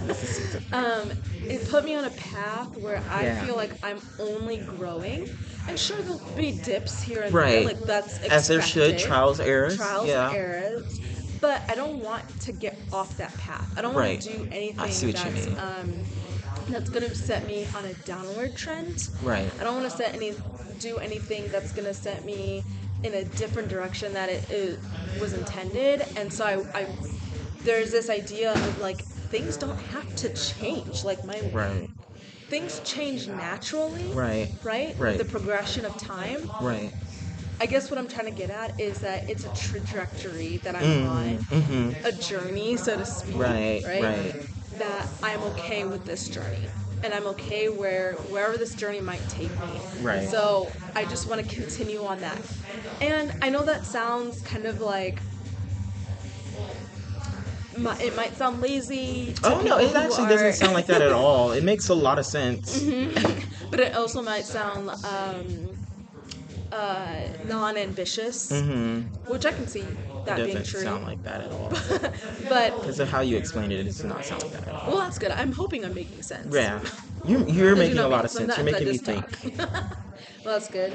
This is season 3. it put me on a path where I Yeah. feel like I'm only growing. And sure, there'll be dips here and there, Right. like that's As there should, expected. trials, errors. Trials and Yeah. errors. But I don't want to get off that path. I don't want Right. to do I see anything what you mean. that's gonna set me on a downward trend. Right. I don't want to do anything that's gonna set me in a different direction that it was intended. And so there's this idea of like things don't have to change. Like my Right. things change naturally, Right. right? With Right. the progression of time. Right. I guess what I'm trying to get at is that it's a trajectory that I'm on, Mm-hmm. a journey, so to speak, Right. right? Right. That I'm okay with this journey. And I'm okay wherever this journey might take me. Right. So I just want to continue on that. And I know that sounds kind of like it might sound lazy to Oh no, people it who actually are doesn't sound like that at all. It makes a lot of sense. but it also might sound non-ambitious, which I can see It that being doesn't true. sound like that at all. But Because of how you explained it, it does not sound like that at all. well, that's good. I'm hoping I'm making sense. Yeah. You're 'Cause you making know a me, lot of sense. You're sometimes I making me just think. talk. Well, that's good.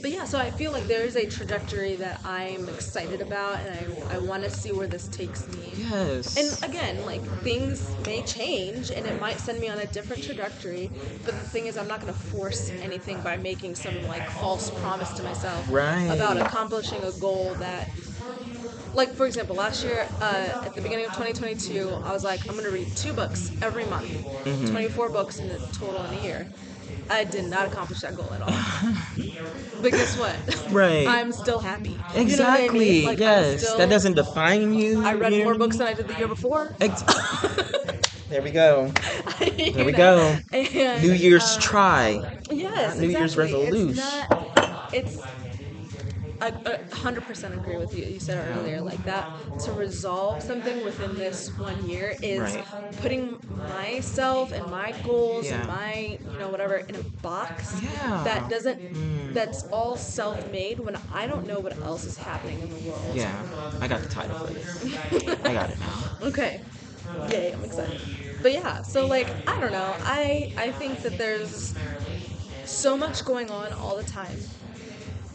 But yeah, so I feel like there is a trajectory that I'm excited about, and I want to see where this takes me. Yes. And again, like things may change, and it might send me on a different trajectory. But the thing is, I'm not going to force anything by making some like false promise to myself Right. about accomplishing a goal that. Like, for example, last year, at the beginning of 2022, I was like, I'm going to read 2 books every month, 24 books in the total in a year. I did not accomplish that goal at all. But guess what? Right. I'm still happy. Exactly. You know what I mean? Like, yes. That doesn't define you. I read you know more what I books mean? than I did the year before. There we go. You There we know? go. And, New Year's try. yes, Not New Year's exactly. resolution. It's I 100% agree with you. You said earlier, like that to resolve something within this 1 year is Right. putting myself and my goals and Yeah. my, whatever in a box that Yeah. doesn't, Mm. that's all self made when I don't know what else is happening in the world. Yeah. I got the title for this. I got it now. Okay. Yay, I'm excited. But yeah, so like, I don't know. I think that there's so much going on all the time.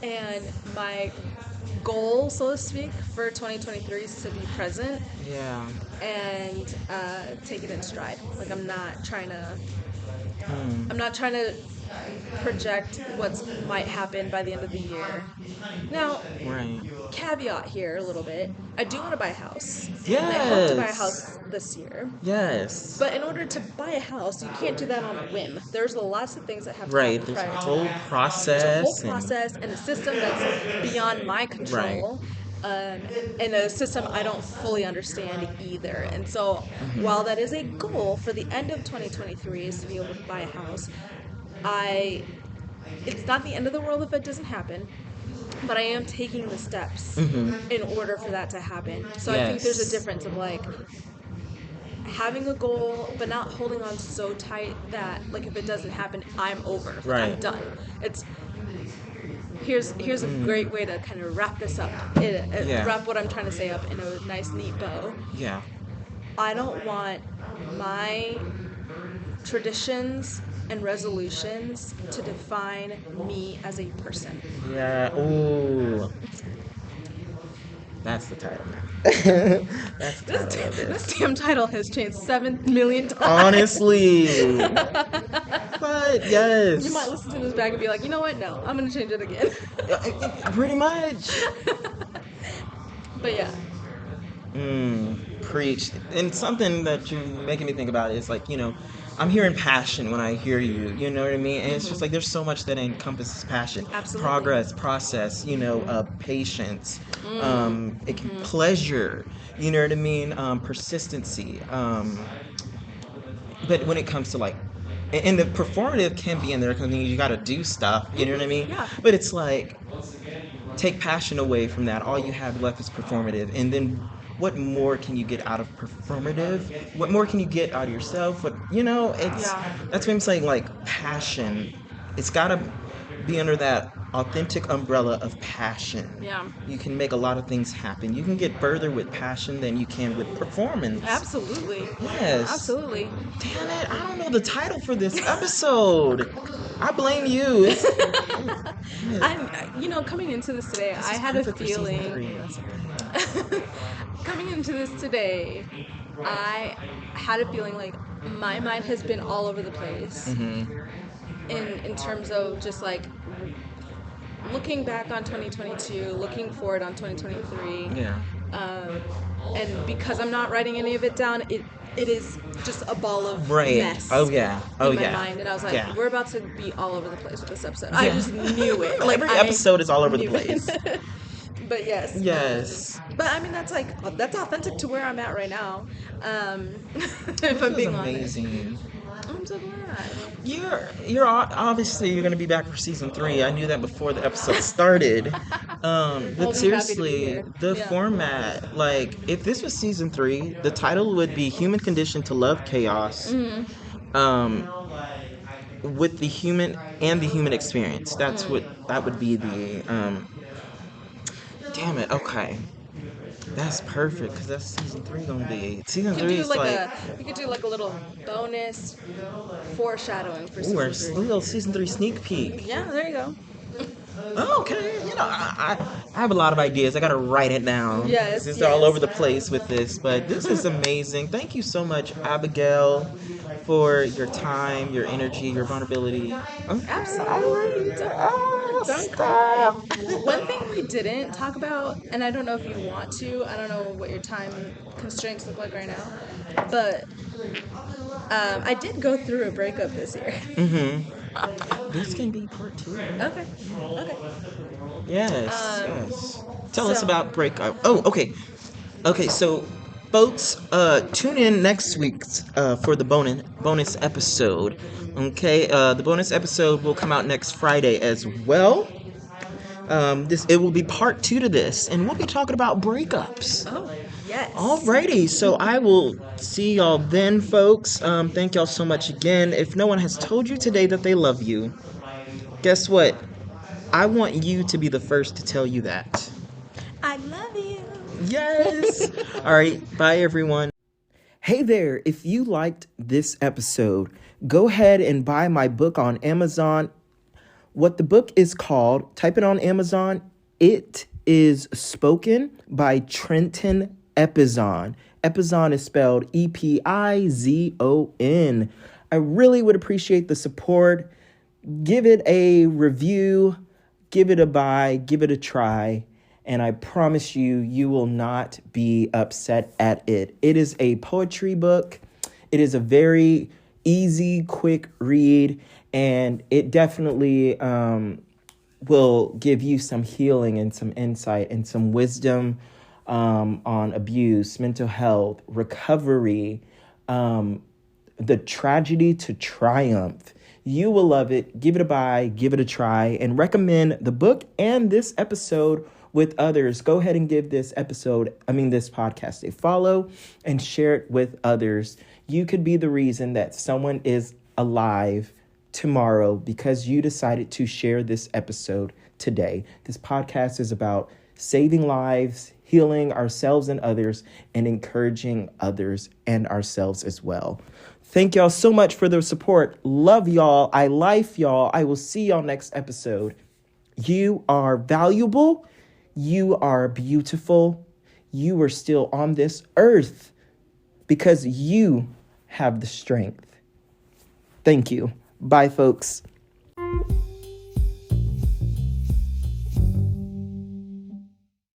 And my goal, so to speak, for 2023 is to be present Yeah. and take it in stride. Like Mm. I'm not trying to project what might happen by the end of the year. Now, Right. caveat here a little bit. I do want to buy a house. And I hope to buy a Yes. house this year. Yes. But in order to buy a house, you can't do that on a whim. There's lots of things that have to Right. happen There's a prior to whole that. There's a whole process and process and a system that's beyond my right. control, and a system I don't fully understand either. And so, while that is a goal for the end of 2023 is to be able to buy a house, I it's not the end of the world if it doesn't happen, but I am taking the steps in order for that to happen. So I think there's a Yes. difference of like having a goal but not holding on so tight that like if it doesn't happen I'm over, like I'm Right. done. It's here's a great way to kind of wrap this up, Yeah. wrap what I'm trying to say up in a nice neat bow. Yeah. I don't want my traditions and resolutions to define me as a person. Yeah. Ooh. That's the title now. That's the title of This this. damn title has changed 7 million times. Honestly. But yes. You might listen to this back and be like, you know what? No, I'm gonna change it again. Pretty much. But yeah. Preach. And something that you're making me think about is like, I'm hearing passion when I hear you. You know what I mean? And it's just like there's so much that encompasses passion. Absolutely. Progress, process, patience, pleasure. You know what I mean? Persistency. But when it comes to like, and the performative can be in there because you got to do stuff. You know what I mean? Yeah. But it's like take passion away from that. All you have left is performative, and then what more can you get out of performative? What more can you get out of yourself? That's what I'm saying. Like passion, it's gotta be under that authentic umbrella of passion. Yeah. You can make a lot of things happen. You can get further with passion than you can with performance. Absolutely. Yes. Absolutely. Damn it! I don't know the title for this episode. I blame you. Coming into this today, I had a feeling. Coming into this today, I had a feeling like my mind has been all over the place. In terms of just like looking back on 2022, looking forward on 2023. Yeah. And because I'm not writing any of it down, it is just a ball of Right. mess. Oh yeah. Oh in my yeah. mind, and I was like, Yeah. we're about to be all over the place with this episode. I just knew it. Like Every episode is all over the knew it. place. But yes. Yes. But I mean, that's authentic to where I'm at right now. If I'm This being is honest. amazing. I'm so glad. You're going to be back for season 3. I knew that before the episode started. But seriously, the format, like, if this was season 3, the title would be "Human Condition to Love Chaos." With the human and the human experience. That would be the. Damn it. Okay. That's perfect because that's season 3 gonna be. Season 3 is We could do like a little bonus foreshadowing for season or 3. a little season 3 sneak peek. Yeah, there you go. Okay, I have a lot of ideas. I gotta write it down. Yes, Since they're all yes. over the place with this, but this is amazing. Thank you so much, Abigail, for your time, your energy, your vulnerability. Absolutely. Don't cry. One thing we didn't talk about, and I don't know if you want to, I don't know what your time constraints look like right now, but I did go through a breakup this year. This can be part 2. Okay. Yes. Tell us about breakup. Oh, okay. Okay, so folks, tune in next week for the bonus episode. Okay, the bonus episode will come out next Friday as well. This it will be part 2 to this, and we'll be talking about breakups. Oh, yes. Alrighty, so I will see y'all then, folks. Thank y'all so much again. If no one has told you today that they love you, guess what? I want you to be the first to tell you that. I love you. Yes! Alright, bye everyone. Hey there, if you liked this episode, go ahead and buy my book on Amazon. What the book is called, type it on Amazon. It is Spoken by Trenton Epizon. Epizon is spelled Epizon. I really would appreciate the support. Give it a review, give it a buy, give it a try, and I promise you, you will not be upset at it. It is a poetry book. It is a very easy, quick read, and it definitely will give you some healing and some insight and some wisdom on abuse, mental health, recovery, the tragedy to triumph. You will love it. Give it a buy, give it a try, and recommend the book and this episode with others. Go ahead and give this podcast a follow and share it with others. You could be the reason that someone is alive tomorrow because you decided to share this episode today. This podcast is about saving lives, healing ourselves and others, and encouraging others and ourselves as well. Thank y'all so much for the support. Love y'all. I life y'all. I will see y'all next episode. You are valuable. You are beautiful. You are still on this earth because you have the strength. Thank you. Bye, folks.